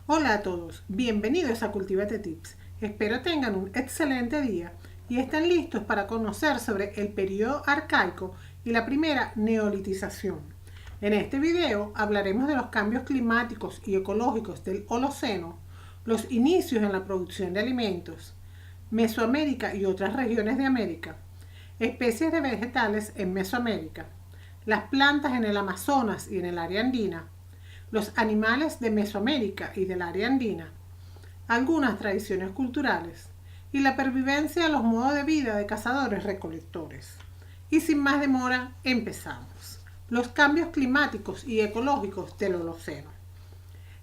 Hola a todos, bienvenidos a Cultívate Tips. Espero tengan un excelente día y estén listos para conocer sobre el periodo arcaico y la primera neolitización. En este video hablaremos de los cambios climáticos y ecológicos del Holoceno, los inicios en la producción de alimentos, Mesoamérica y otras regiones de América, especies de vegetales en Mesoamérica, las plantas en el Amazonas y en el área andina, los animales de Mesoamérica y del área andina, algunas tradiciones culturales y la pervivencia de los modos de vida de cazadores-recolectores. Y sin más demora, empezamos. Los cambios climáticos y ecológicos del Holoceno.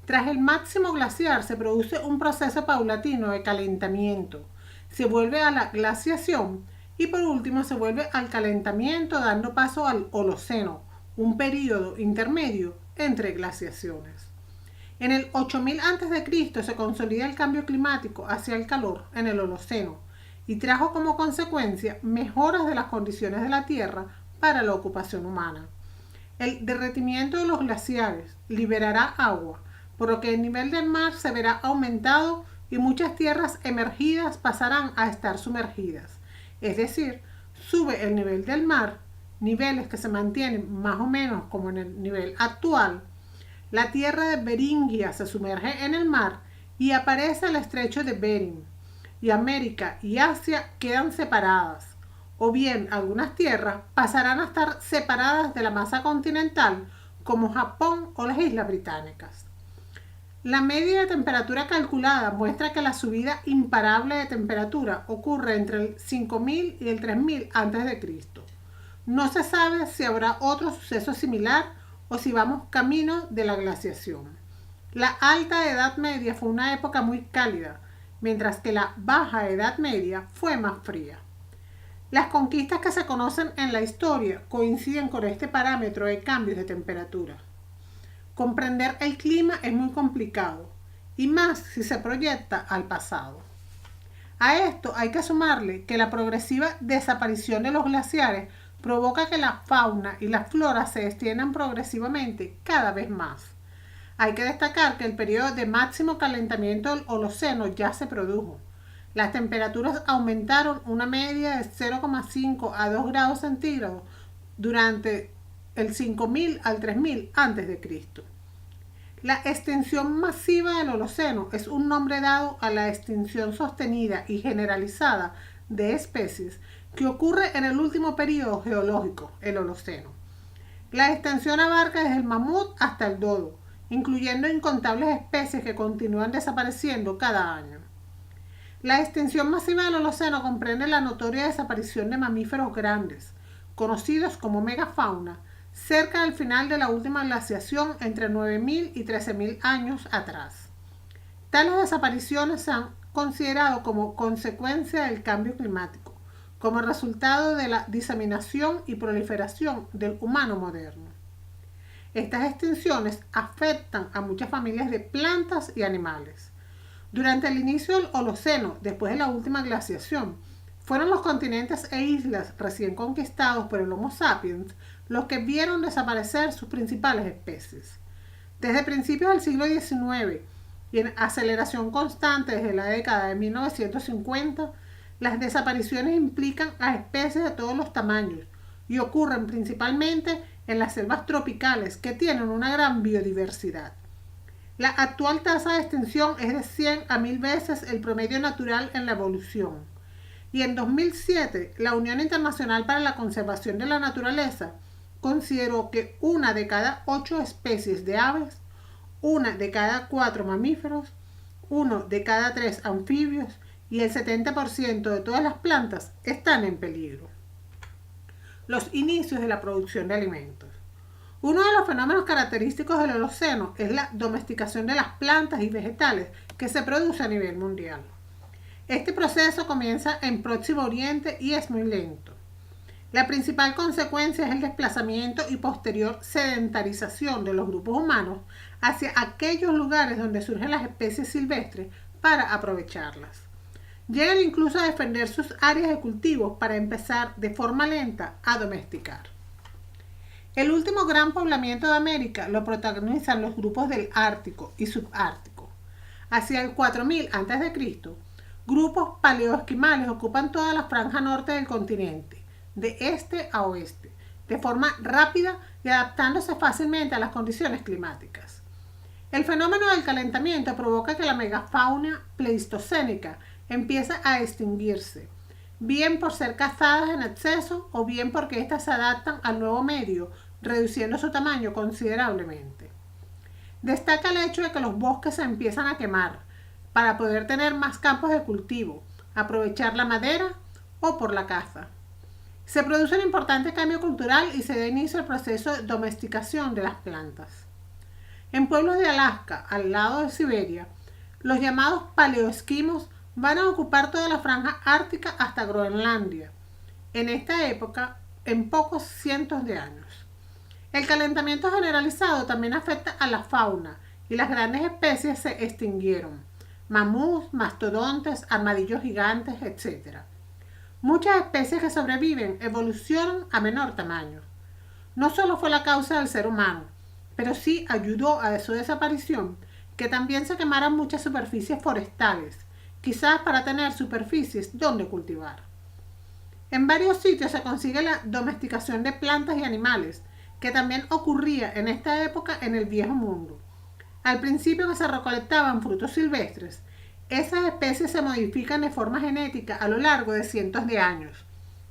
Tras el máximo glaciar se produce un proceso paulatino de calentamiento. Se vuelve a la glaciación y por último se vuelve al calentamiento dando paso al Holoceno, un período intermedio entre glaciaciones. En el 8000 a.C. se consolida el cambio climático hacia el calor en el Holoceno y trajo como consecuencia mejoras de las condiciones de la Tierra para la ocupación humana. El derretimiento de los glaciares liberará agua, por lo que el nivel del mar se verá aumentado y muchas tierras emergidas pasarán a estar sumergidas. Es decir, sube el nivel del mar, niveles que se mantienen más o menos como en el nivel actual. La tierra de Beringia se sumerge en el mar y aparece el estrecho de Bering, y América y Asia quedan separadas, o bien algunas tierras pasarán a estar separadas de la masa continental, como Japón o las Islas Británicas. La media de temperatura calculada muestra que la subida imparable de temperatura ocurre entre el 5000 y el 3000 a.C. No se sabe si habrá otro suceso similar o si vamos camino de la glaciación. La alta Edad Media fue una época muy cálida, mientras que la baja Edad Media fue más fría. Las conquistas que se conocen en la historia coinciden con este parámetro de cambios de temperatura. Comprender el clima es muy complicado, y más si se proyecta al pasado. A esto hay que sumarle que la progresiva desaparición de los glaciares provoca que la fauna y la flora se extiendan progresivamente cada vez más. Hay que destacar que el periodo de máximo calentamiento del Holoceno ya se produjo. Las temperaturas aumentaron una media de 0,5 a 2 grados centígrados durante el 5000 al 3000 a.C. La extinción masiva del Holoceno es un nombre dado a la extinción sostenida y generalizada de especies que ocurre en el último periodo geológico, el Holoceno. La extensión abarca desde el mamut hasta el dodo, incluyendo incontables especies que continúan desapareciendo cada año. La extinción masiva del Holoceno comprende la notoria desaparición de mamíferos grandes, conocidos como megafauna, cerca del final de la última glaciación entre 9000 y 13000 años atrás. Tales desapariciones se han considerado como consecuencia del cambio climático, como resultado de la diseminación y proliferación del humano moderno. Estas extinciones afectan a muchas familias de plantas y animales. Durante el inicio del Holoceno, después de la última glaciación, fueron los continentes e islas recién conquistados por el Homo sapiens los que vieron desaparecer sus principales especies. Desde principios del siglo XIX y en aceleración constante desde la década de 1950, las desapariciones implican a especies de todos los tamaños y ocurren principalmente en las selvas tropicales que tienen una gran biodiversidad. La actual tasa de extinción es de 100 a 1000 veces el promedio natural en la evolución. Y en 2007, la Unión Internacional para la Conservación de la Naturaleza consideró que una de cada 8 especies de aves, una de cada 4 mamíferos, uno de cada 3 anfibios y el 70% de todas las plantas están en peligro. Los inicios de la producción de alimentos. Uno de los fenómenos característicos del Holoceno es la domesticación de las plantas y vegetales que se produce a nivel mundial. Este proceso comienza en Próximo Oriente y es muy lento. La principal consecuencia es el desplazamiento y posterior sedentarización de los grupos humanos hacia aquellos lugares donde surgen las especies silvestres para aprovecharlas. Llegan incluso a defender sus áreas de cultivo para empezar de forma lenta a domesticar. El último gran poblamiento de América lo protagonizan los grupos del Ártico y Subártico. hacia el 4000 a.C., grupos paleoesquimales ocupan toda la franja norte del continente, de este a oeste, de forma rápida y adaptándose fácilmente a las condiciones climáticas. El fenómeno del calentamiento provoca que la megafauna pleistocénica empiece a extinguirse, bien por ser cazadas en exceso o bien porque éstas se adaptan al nuevo medio, reduciendo su tamaño considerablemente. Destaca el hecho de que los bosques se empiezan a quemar para poder tener más campos de cultivo, aprovechar la madera o por la caza. Se produce un importante cambio cultural y se da inicio al proceso de domesticación de las plantas. En pueblos de Alaska, al lado de Siberia, los llamados paleoesquimos van a ocupar toda la franja ártica hasta Groenlandia, en esta época, en pocos cientos de años. El calentamiento generalizado también afecta a la fauna y las grandes especies se extinguieron: mamuts, mastodontes, armadillos gigantes, etc. Muchas especies que sobreviven evolucionan a menor tamaño. No solo fue la causa del ser humano, pero sí ayudó a su desaparición que también se quemaran muchas superficies forestales, quizás para tener superficies donde cultivar. En varios sitios se consigue la domesticación de plantas y animales, que también ocurría en esta época en el Viejo Mundo. Al principio que se recolectaban frutos silvestres, esas especies se modifican de forma genética a lo largo de cientos de años.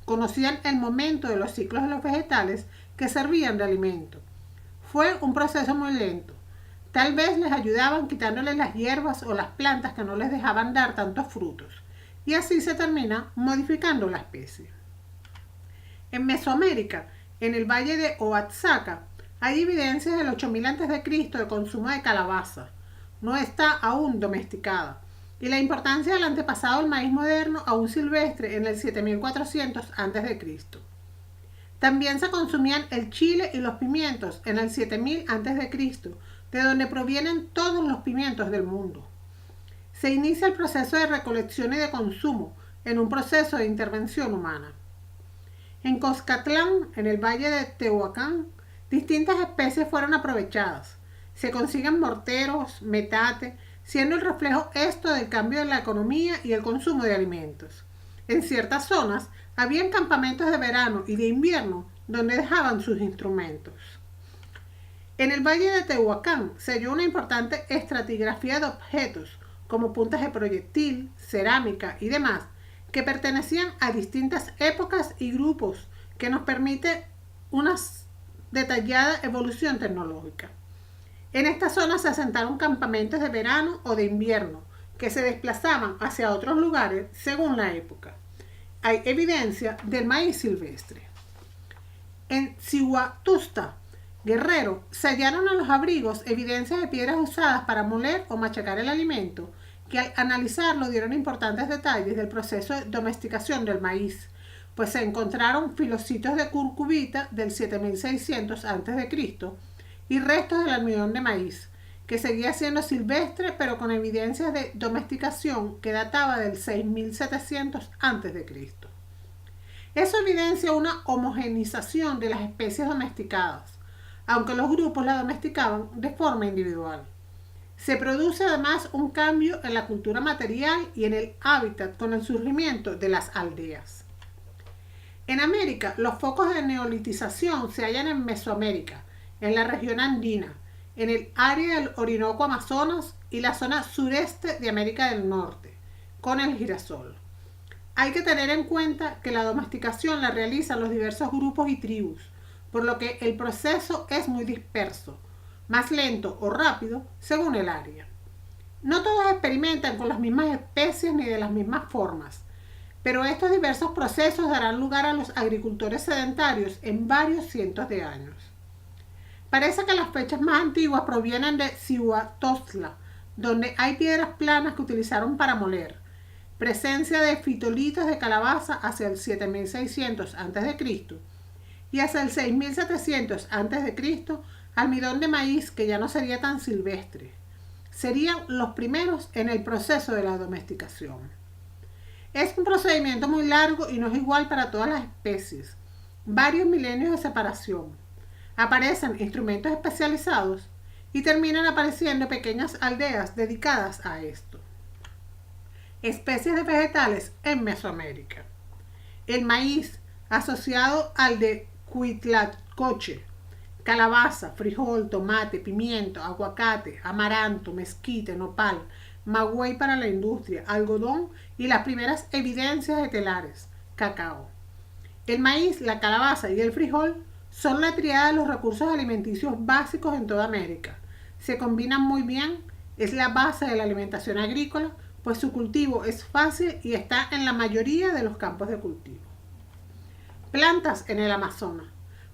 Conocían el momento de los ciclos de los vegetales que servían de alimento. Fue un proceso muy lento. Tal vez les ayudaban quitándoles las hierbas o las plantas que no les dejaban dar tantos frutos. Y así se termina modificando la especie. En Mesoamérica, en el valle de Oaxaca, hay evidencias del 8000 a.C. de consumo de calabaza. No está aún domesticada. Y la importancia del antepasado del maíz moderno aún silvestre en el 7400 a.C. También se consumían el chile y los pimientos en el 7000 a.C., de donde provienen todos los pimientos del mundo. Se inicia el proceso de recolección y de consumo en un proceso de intervención humana. En Coscatlán, en el valle de Tehuacán, distintas especies fueron aprovechadas. Se consiguen morteros, metate, siendo el reflejo esto del cambio en la economía y el consumo de alimentos. En ciertas zonas habían campamentos de verano y de invierno donde dejaban sus instrumentos. En el valle de Tehuacán se halló una importante estratigrafía de objetos como puntas de proyectil, cerámica y demás, que pertenecían a distintas épocas y grupos, que nos permite una detallada evolución tecnológica. En esta zona se asentaron campamentos de verano o de invierno, que se desplazaban hacia otros lugares según la época. Hay evidencia del maíz silvestre. En Cihuatusta, Guerrero, se hallaron en los abrigos evidencias de piedras usadas para moler o machacar el alimento, que al analizarlo dieron importantes detalles del proceso de domesticación del maíz, pues se encontraron filocitos de curcubita del 7600 a.C. y restos del almidón de maíz, que seguía siendo silvestre pero con evidencias de domesticación que databa del 6700 a.C. Eso evidencia una homogenización de las especies domesticadas, aunque los grupos la domesticaban de forma individual. Se produce además un cambio en la cultura material y en el hábitat con el surgimiento de las aldeas. En América, los focos de neolitización se hallan en Mesoamérica, en la región andina, en el área del Orinoco Amazonas y la zona sureste de América del Norte, con el girasol. Hay que tener en cuenta que la domesticación la realizan los diversos grupos y tribus, por lo que el proceso es muy disperso, más lento o rápido según el área. No todos experimentan con las mismas especies ni de las mismas formas, pero estos diversos procesos darán lugar a los agricultores sedentarios en varios cientos de años. Parece que las fechas más antiguas provienen de Cihuatostla, donde hay piedras planas que utilizaron para moler, presencia de fitolitos de calabaza hacia el 7600 a.C. y hacia el 6700 a.C. almidón de maíz que ya no sería tan silvestre. Serían los primeros en el proceso de la domesticación. Es un procedimiento muy largo y no es igual para todas las especies. Varios milenios de separación. Aparecen instrumentos especializados y terminan apareciendo pequeñas aldeas dedicadas a esto. Especies de vegetales en Mesoamérica. El maíz, asociado al de Huitlacoche, calabaza, frijol, tomate, pimiento, aguacate, amaranto, mezquite, nopal, maguey para la industria, algodón y las primeras evidencias de telares, cacao. El maíz, la calabaza y el frijol son la tríada de los recursos alimenticios básicos en toda América. Se combinan muy bien, es la base de la alimentación agrícola, pues su cultivo es fácil y está en la mayoría de los campos de cultivo. Plantas en el Amazonas: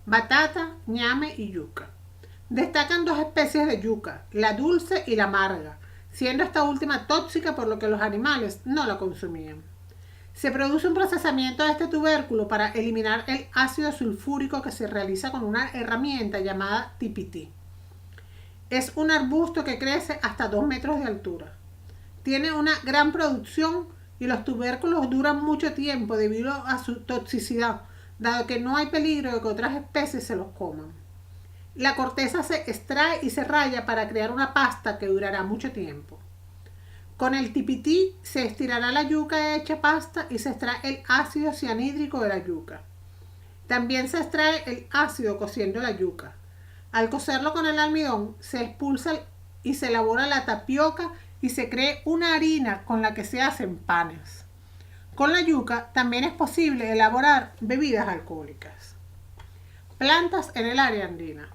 batata, ñame y yuca. Destacan dos especies de yuca, la dulce y la amarga, siendo esta última tóxica por lo que los animales no la consumían. Se produce un procesamiento de este tubérculo para eliminar el ácido sulfúrico que se realiza con una herramienta llamada tipití. Es un arbusto que crece hasta 2 metros de altura. Tiene una gran producción y los tubérculos duran mucho tiempo debido a su toxicidad, dado que no hay peligro de que otras especies se los coman. La corteza se extrae y se raya para crear una pasta que durará mucho tiempo. Con el tipití se estirará la yuca hecha pasta y se extrae el ácido cianhídrico de la yuca. También se extrae el ácido cociendo la yuca. Al cocerlo con el almidón se expulsa y se elabora la tapioca y se crea una harina con la que se hacen panes. Con la yuca también es posible elaborar bebidas alcohólicas. Plantas en el área andina.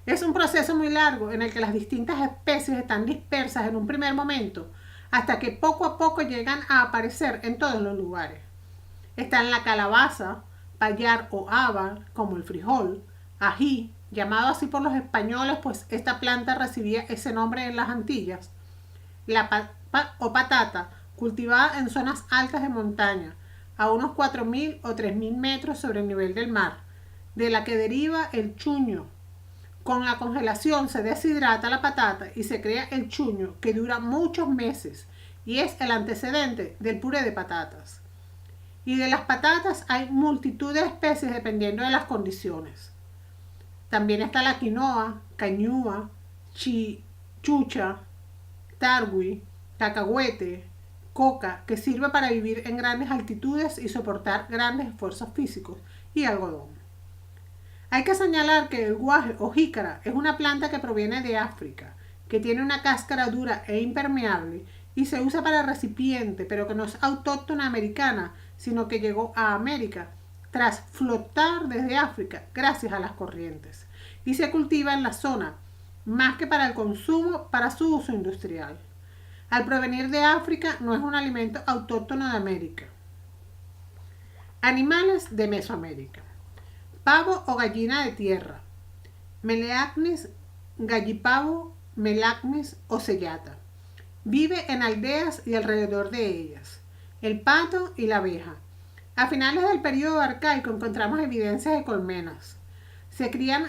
Es un proceso muy largo en el que las distintas especies están dispersas en un primer momento hasta que poco a poco llegan a aparecer en todos los lugares. Están la calabaza, payar o haba, como el frijol, ají, llamado así por los españoles pues esta planta recibía ese nombre en las Antillas, la patata, cultivada en zonas altas de montaña, a unos 4.000 o 3.000 metros sobre el nivel del mar, de la que deriva el chuño. Con la congelación se deshidrata la patata y se crea el chuño, que dura muchos meses y es el antecedente del puré de patatas. Y de las patatas hay multitud de especies dependiendo de las condiciones. También está la quinoa, cañúa, chucha, tarwi, cacahuete, coca, que sirve para vivir en grandes altitudes y soportar grandes esfuerzos físicos, y algodón. Hay que señalar que el guaje o jícara es una planta que proviene de África, que tiene una cáscara dura e impermeable y se usa para recipiente, pero que no es autóctona americana, sino que llegó a América tras flotar desde África gracias a las corrientes, y se cultiva en la zona, más que para el consumo, para su uso industrial. Al provenir de África, no es un alimento autóctono de América. Animales de Mesoamérica. Pavo o gallina de tierra. Meleagris, gallipavo, melagris o sellata. Vive en aldeas y alrededor de ellas. El pato y la abeja. A finales del período arcaico encontramos evidencias de colmenas. Se crían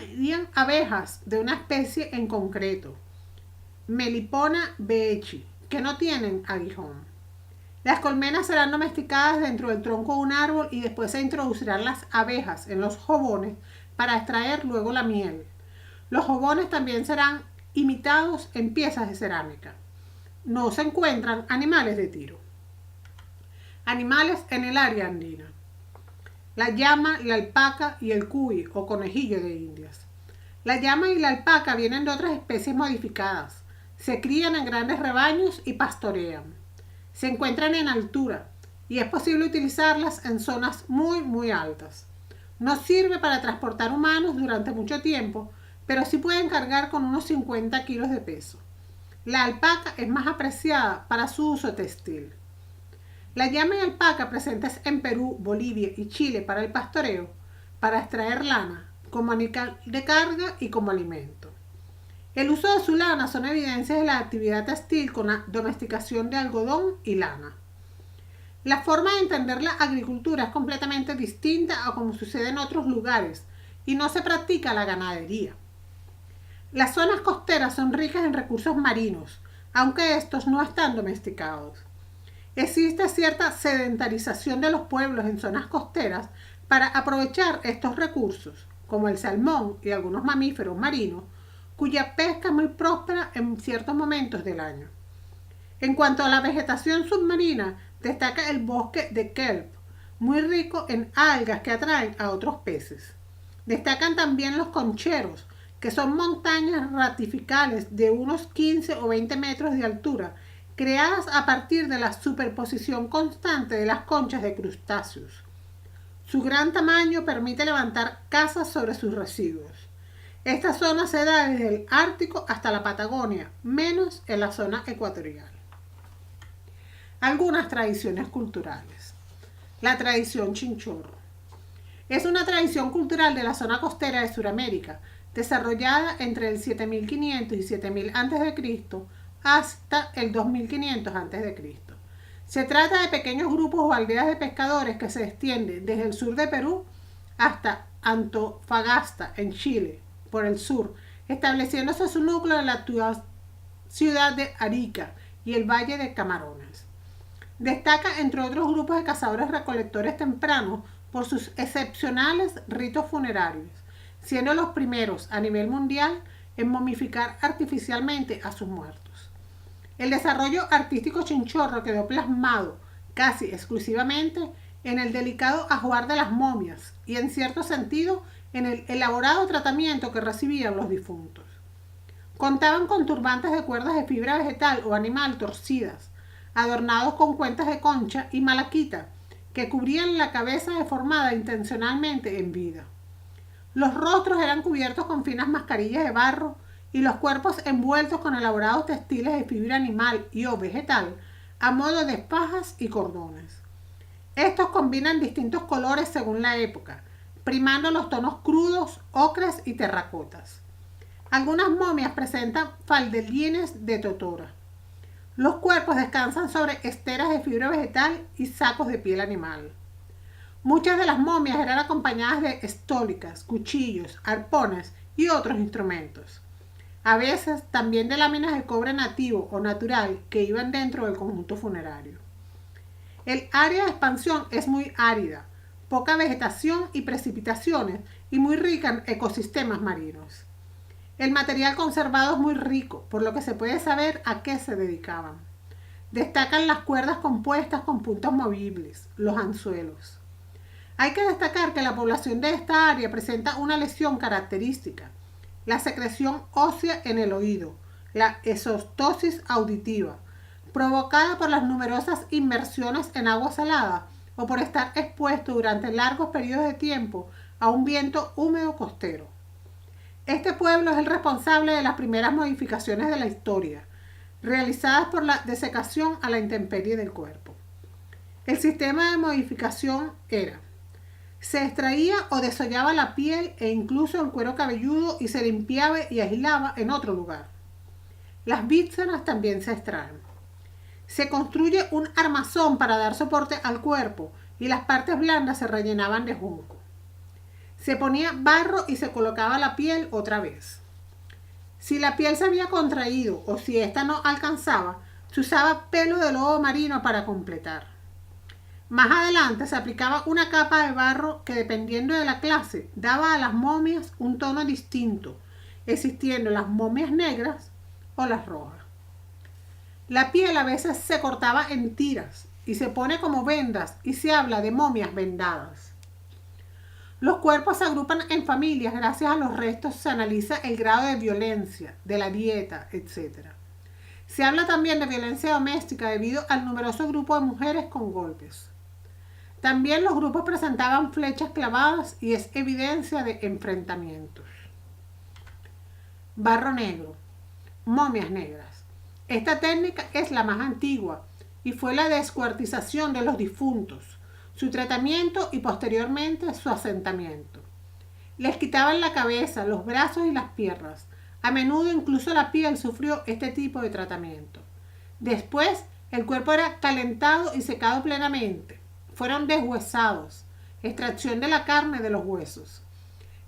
abejas de una especie en concreto, Melipona beechi, que no tienen aguijón. Las colmenas serán domesticadas dentro del tronco de un árbol y después se introducirán las abejas en los jobones para extraer luego la miel. Los jobones también serán imitados en piezas de cerámica. No se encuentran animales de tiro. Animales en el área andina. La llama, la alpaca y el cuy o conejillo de Indias. La llama y la alpaca vienen de otras especies modificadas. Se crían en grandes rebaños y pastorean. Se encuentran en altura y es posible utilizarlas en zonas muy altas. No sirve para transportar humanos durante mucho tiempo, pero sí pueden cargar con unos 50 kilos de peso. La alpaca es más apreciada para su uso textil. La llama y alpaca presentes en Perú, Bolivia y Chile para el pastoreo, para extraer lana, como animal de carga y como alimento. El uso de su lana son evidencias de la actividad textil con la domesticación de algodón y lana. La forma de entender la agricultura es completamente distinta a como sucede en otros lugares y no se practica la ganadería. Las zonas costeras son ricas en recursos marinos, aunque estos no están domesticados. Existe cierta sedentarización de los pueblos en zonas costeras para aprovechar estos recursos, como el salmón y algunos mamíferos marinos, cuya pesca es muy próspera en ciertos momentos del año. En cuanto a la vegetación submarina, destaca el bosque de kelp, muy rico en algas que atraen a otros peces. Destacan también los concheros, que son montañas ratificales de unos 15 o 20 metros de altura, creadas a partir de la superposición constante de las conchas de crustáceos. Su gran tamaño permite levantar casas sobre sus residuos. Esta zona se da desde el Ártico hasta la Patagonia, menos en la zona ecuatorial. Algunas tradiciones culturales. La tradición chinchorro. Es una tradición cultural de la zona costera de Sudamérica, desarrollada entre el 7500 y 7000 a.C. hasta el 2500 a.C. Se trata de pequeños grupos o aldeas de pescadores que se extienden desde el sur de Perú hasta Antofagasta, en Chile, por el sur, estableciéndose su núcleo en la actual ciudad de Arica y el Valle de Camarones. Destaca entre otros grupos de cazadores-recolectores tempranos por sus excepcionales ritos funerarios, siendo los primeros a nivel mundial en momificar artificialmente a sus muertos. El desarrollo artístico chinchorro quedó plasmado casi exclusivamente en el delicado ajuar de las momias y en cierto sentido en el elaborado tratamiento que recibían los difuntos. Contaban con turbantes de cuerdas de fibra vegetal o animal torcidas, adornados con cuentas de concha y malaquita, que cubrían la cabeza deformada intencionalmente en vida. Los rostros eran cubiertos con finas mascarillas de barro y los cuerpos envueltos con elaborados textiles de fibra animal y o vegetal a modo de fajas y cordones. Estos combinan distintos colores según la época, primando los tonos crudos, ocres y terracotas. Algunas momias presentan faldelines de totora. Los cuerpos descansan sobre esteras de fibra vegetal y sacos de piel animal. Muchas de las momias eran acompañadas de estólicas, cuchillos, arpones y otros instrumentos. A veces también de láminas de cobre nativo o natural que iban dentro del conjunto funerario. El área de expansión es muy árida, poca vegetación y precipitaciones y muy rica en ecosistemas marinos. El material conservado es muy rico, por lo que se puede saber a qué se dedicaban. Destacan las cuerdas compuestas con puntos movibles, los anzuelos. Hay que destacar que la población de esta área presenta una lesión característica, la secreción ósea en el oído, la exostosis auditiva, provocada por las numerosas inmersiones en agua salada o por estar expuesto durante largos periodos de tiempo a un viento húmedo costero. Este pueblo es el responsable de las primeras modificaciones de la historia, realizadas por la desecación a la intemperie del cuerpo. El sistema de modificación era: se extraía o desollaba la piel e incluso el cuero cabelludo y se limpiaba y aislaba en otro lugar. Las vísceras también se extraen. Se construye un armazón para dar soporte al cuerpo y las partes blandas se rellenaban de junco. Se ponía barro y se colocaba la piel otra vez. Si la piel se había contraído o si ésta no alcanzaba, se usaba pelo de lobo marino para completar. Más adelante se aplicaba una capa de barro que, dependiendo de la clase, daba a las momias un tono distinto, existiendo las momias negras o las rojas. La piel a veces se cortaba en tiras y se pone como vendas y se habla de momias vendadas. Los cuerpos se agrupan en familias. Gracias a los restos se analiza el grado de violencia, de la dieta, etc. Se habla también de violencia doméstica debido al numeroso grupo de mujeres con golpes. También los grupos presentaban flechas clavadas y es evidencia de enfrentamientos. Barro negro. Momias negras. Esta técnica es la más antigua y fue la descuartización de los difuntos, su tratamiento y posteriormente su asentamiento. Les quitaban la cabeza, los brazos y las piernas. A menudo incluso la piel sufrió este tipo de tratamiento. Después, el cuerpo era calentado y secado plenamente. Fueron deshuesados, extracción de la carne de los huesos.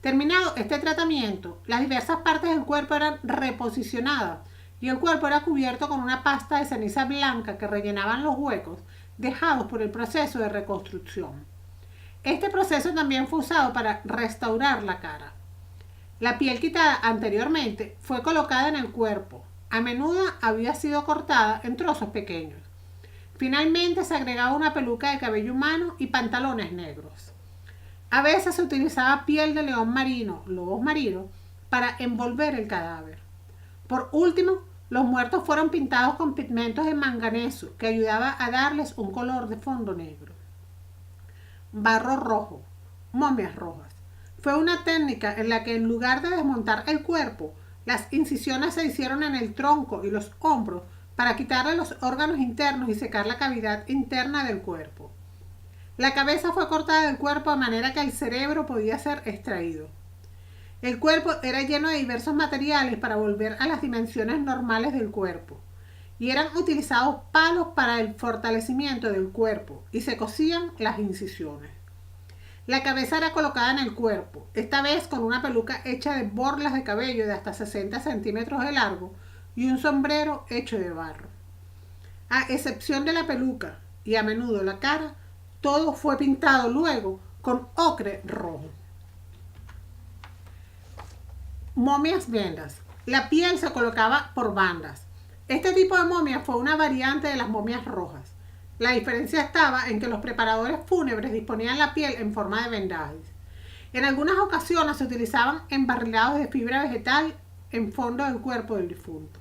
Terminado este tratamiento, las diversas partes del cuerpo eran reposicionadas y el cuerpo era cubierto con una pasta de ceniza blanca que rellenaban los huecos dejados por el proceso de reconstrucción. Este proceso también fue usado para restaurar la cara. La piel quitada anteriormente fue colocada en el cuerpo. A menudo había sido cortada en trozos pequeños. Finalmente se agregaba una peluca de cabello humano y pantalones negros. A veces se utilizaba piel de león marino, lobos marinos, para envolver el cadáver. Por último, los muertos fueron pintados con pigmentos de manganeso que ayudaba a darles un color de fondo negro. Barro rojo, momias rojas. Fue una técnica en la que en lugar de desmontar el cuerpo, las incisiones se hicieron en el tronco y los hombros para quitarle los órganos internos y secar la cavidad interna del cuerpo. La cabeza fue cortada del cuerpo de manera que el cerebro podía ser extraído. El cuerpo era lleno de diversos materiales para volver a las dimensiones normales del cuerpo, y eran utilizados palos para el fortalecimiento del cuerpo y se cosían las incisiones. La cabeza era colocada en el cuerpo, esta vez con una peluca hecha de borlas de cabello de hasta 60 centímetros de largo y un sombrero hecho de barro. A excepción de la peluca y a menudo la cara, todo fue pintado luego con ocre rojo. Momias vendas. La piel se colocaba por bandas. Este tipo de momia fue una variante de las momias rojas. La diferencia estaba en que los preparadores fúnebres disponían la piel en forma de vendajes. En algunas ocasiones se utilizaban embarrilados de fibra vegetal en fondo del cuerpo del difunto.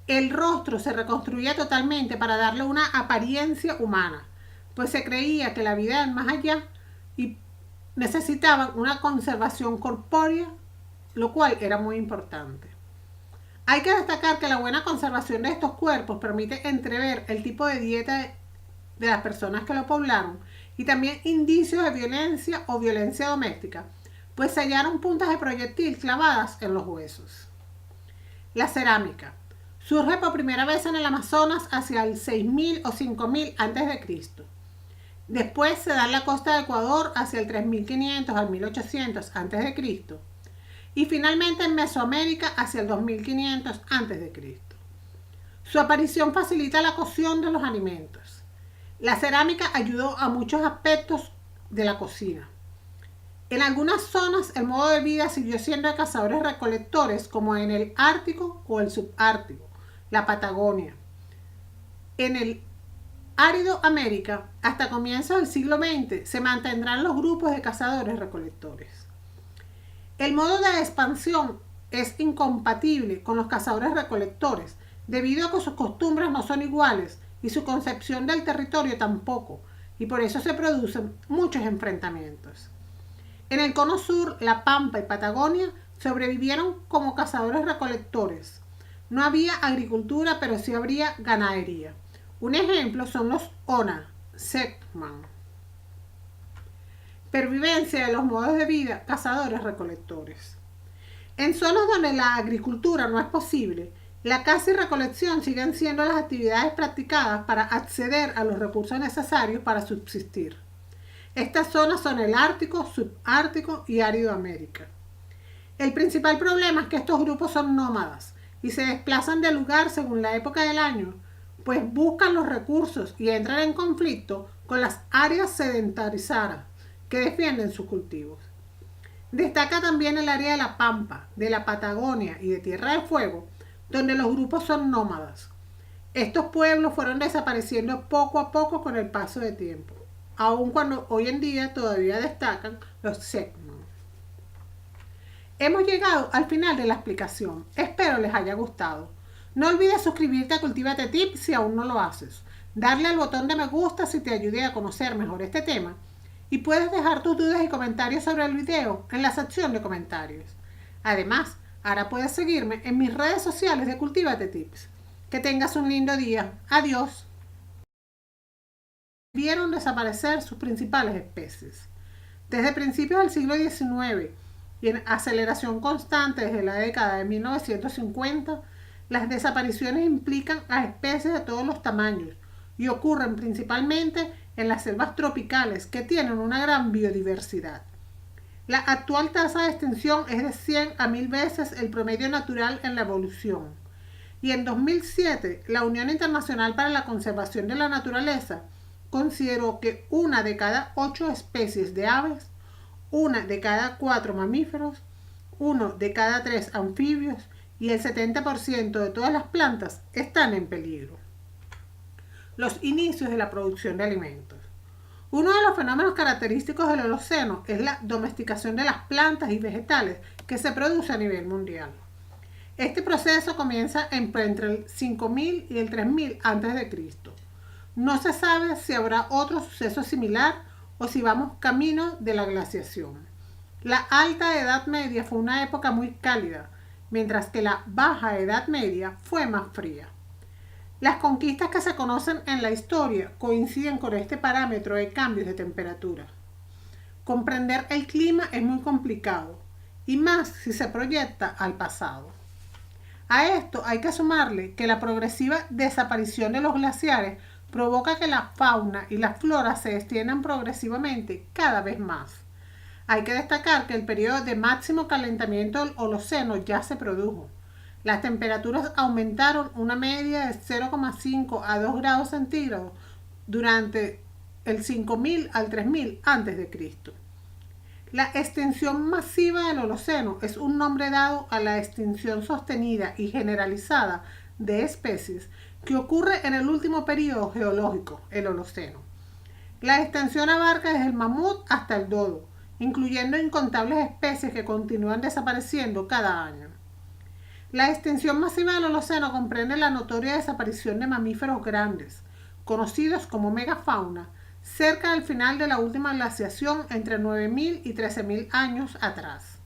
El rostro se reconstruía totalmente para darle una apariencia humana, pues se creía que la vida del más allá y necesitaban una conservación corpórea, lo cual era muy importante. Hay que destacar que la buena conservación de estos cuerpos permite entrever el tipo de dieta de las personas que lo poblaron y también indicios de violencia o violencia doméstica, pues se hallaron puntas de proyectil clavadas en los huesos. La cerámica surge por primera vez en el Amazonas hacia el 6000 o 5000 a.C. Después se da en la costa de Ecuador hacia el 3500 al 1800 a.C. y finalmente en Mesoamérica hacia el 2500 a.C. Su aparición facilita la cocción de los alimentos. La cerámica ayudó a muchos aspectos de la cocina. En algunas zonas el modo de vida siguió siendo de cazadores-recolectores, como en el Ártico o el Subártico, la Patagonia. En el árido América, hasta comienzos del siglo XX, se mantendrán los grupos de cazadores-recolectores. El modo de expansión es incompatible con los cazadores-recolectores, debido a que sus costumbres no son iguales y su concepción del territorio tampoco, y por eso se producen muchos enfrentamientos. En el cono sur, la Pampa y Patagonia sobrevivieron como cazadores-recolectores. No había agricultura, pero sí habría ganadería. Un ejemplo son los Ona, Segman. Pervivencia de los modos de vida cazadores-recolectores. En zonas donde la agricultura no es posible, la caza y recolección siguen siendo las actividades practicadas para acceder a los recursos necesarios para subsistir. Estas zonas son el Ártico, Subártico y Árido América. El principal problema es que estos grupos son nómadas y se desplazan de lugar según la época del año, pues buscan los recursos y entran en conflicto con las áreas sedentarizadas que defienden sus cultivos. Destaca también el área de la Pampa, de la Patagonia y de Tierra de Fuego, donde los grupos son nómadas. Estos pueblos fueron desapareciendo poco a poco con el paso del tiempo, aun cuando hoy en día todavía destacan los Segman. Hemos llegado al final de la explicación. Espero les haya gustado. No olvides suscribirte a Cultívate Tips si aún no lo haces. Darle al botón de me gusta si te ayude a conocer mejor este tema. Y puedes dejar tus dudas y comentarios sobre el video en la sección de comentarios. Además, ahora puedes seguirme en mis redes sociales de Cultívate Tips. Que tengas un lindo día. Adiós. Vieron desaparecer sus principales especies. Desde principios del siglo XIX y en aceleración constante desde la década de 1950, las desapariciones implican a especies de todos los tamaños y ocurren principalmente en las selvas tropicales, que tienen una gran biodiversidad. La actual tasa de extinción es de 100 a 1000 veces el promedio natural en la evolución. Y en 2007, la Unión Internacional para la Conservación de la Naturaleza consideró que 1 de cada 8 especies de aves, 1 de cada 4 mamíferos, 1 de cada 3 anfibios y el 70% de todas las plantas están en peligro. Los inicios de la producción de alimentos. Uno de los fenómenos característicos del Holoceno es la domesticación de las plantas y vegetales que se produce a nivel mundial. Este proceso comienza entre el 5000 y el 3000 a.C. No se sabe si habrá otro suceso similar o si vamos camino de la glaciación. La Alta Edad Media fue una época muy cálida, mientras que la Baja Edad Media fue más fría. Las conquistas que se conocen en la historia coinciden con este parámetro de cambios de temperatura. Comprender el clima es muy complicado, y más si se proyecta al pasado. A esto hay que sumarle que la progresiva desaparición de los glaciares provoca que la fauna y la flora se extiendan progresivamente cada vez más. Hay que destacar que el periodo de máximo calentamiento del Holoceno ya se produjo. Las temperaturas aumentaron una media de 0,5 a 2 grados centígrados durante el 5000 al 3000 a.C. La extinción masiva del Holoceno es un nombre dado a la extinción sostenida y generalizada de especies que ocurre en el último periodo geológico, el Holoceno. La extensión abarca desde el mamut hasta el dodo, incluyendo incontables especies que continúan desapareciendo cada año. La extinción masiva del Holoceno comprende la notoria desaparición de mamíferos grandes, conocidos como megafauna, cerca del final de la última glaciación entre 9000 y 13000 años atrás.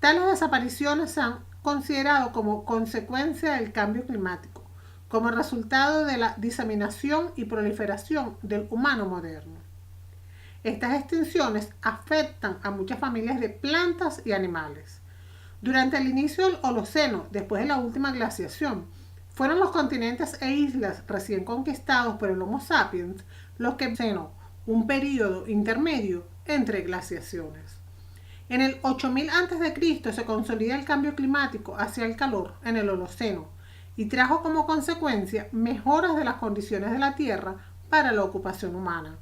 Tales desapariciones se han considerado como consecuencia del cambio climático, como resultado de la diseminación y proliferación del humano moderno. Estas extinciones afectan a muchas familias de plantas y animales. Durante el inicio del Holoceno, después de la última glaciación, fueron los continentes e islas recién conquistados por el Homo sapiens los que Holoceno, un periodo intermedio entre glaciaciones. En el 8000 a.C. se consolida el cambio climático hacia el calor en el Holoceno y trajo como consecuencia mejoras de las condiciones de la Tierra para la ocupación humana.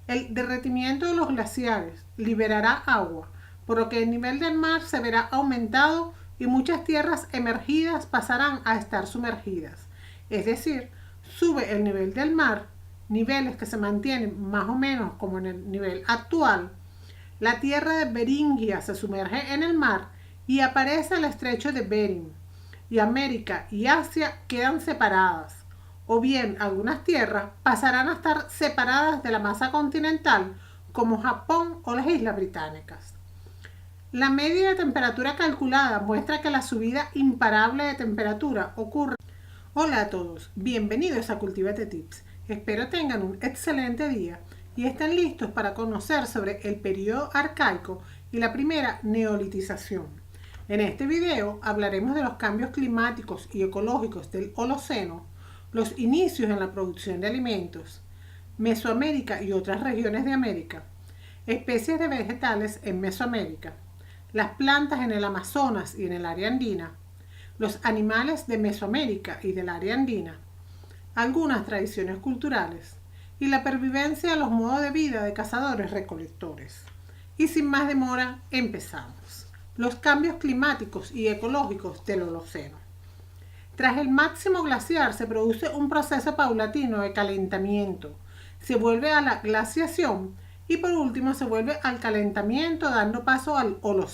El derretimiento de los glaciares liberará agua, por lo que el nivel del mar se verá aumentado y muchas tierras emergidas pasarán a estar sumergidas. Es decir, sube el nivel del mar, niveles que se mantienen más o menos como en el nivel actual. La tierra de Beringia se sumerge en el mar y aparece el estrecho de Bering, y América y Asia quedan separadas, o bien algunas tierras pasarán a estar separadas de la masa continental, como Japón o las Islas Británicas. La media de temperatura calculada muestra que la subida imparable de temperatura ocurre. Hola a todos, bienvenidos a Cultivate Tips. Espero tengan un excelente día y estén listos para conocer sobre el periodo arcaico y la primera neolitización. En este video hablaremos de los cambios climáticos y ecológicos del Holoceno, los inicios en la producción de alimentos, Mesoamérica y otras regiones de América, especies de vegetales en Mesoamérica, las plantas en el Amazonas y en el área andina, los animales de Mesoamérica y del área andina, algunas tradiciones culturales y la pervivencia de los modos de vida de cazadores-recolectores. Y sin más demora, empezamos. Los cambios climáticos y ecológicos del Holoceno. Tras el máximo glaciar se produce un proceso paulatino de calentamiento, se vuelve a la glaciación y por último se vuelve al calentamiento dando paso al Holoceno.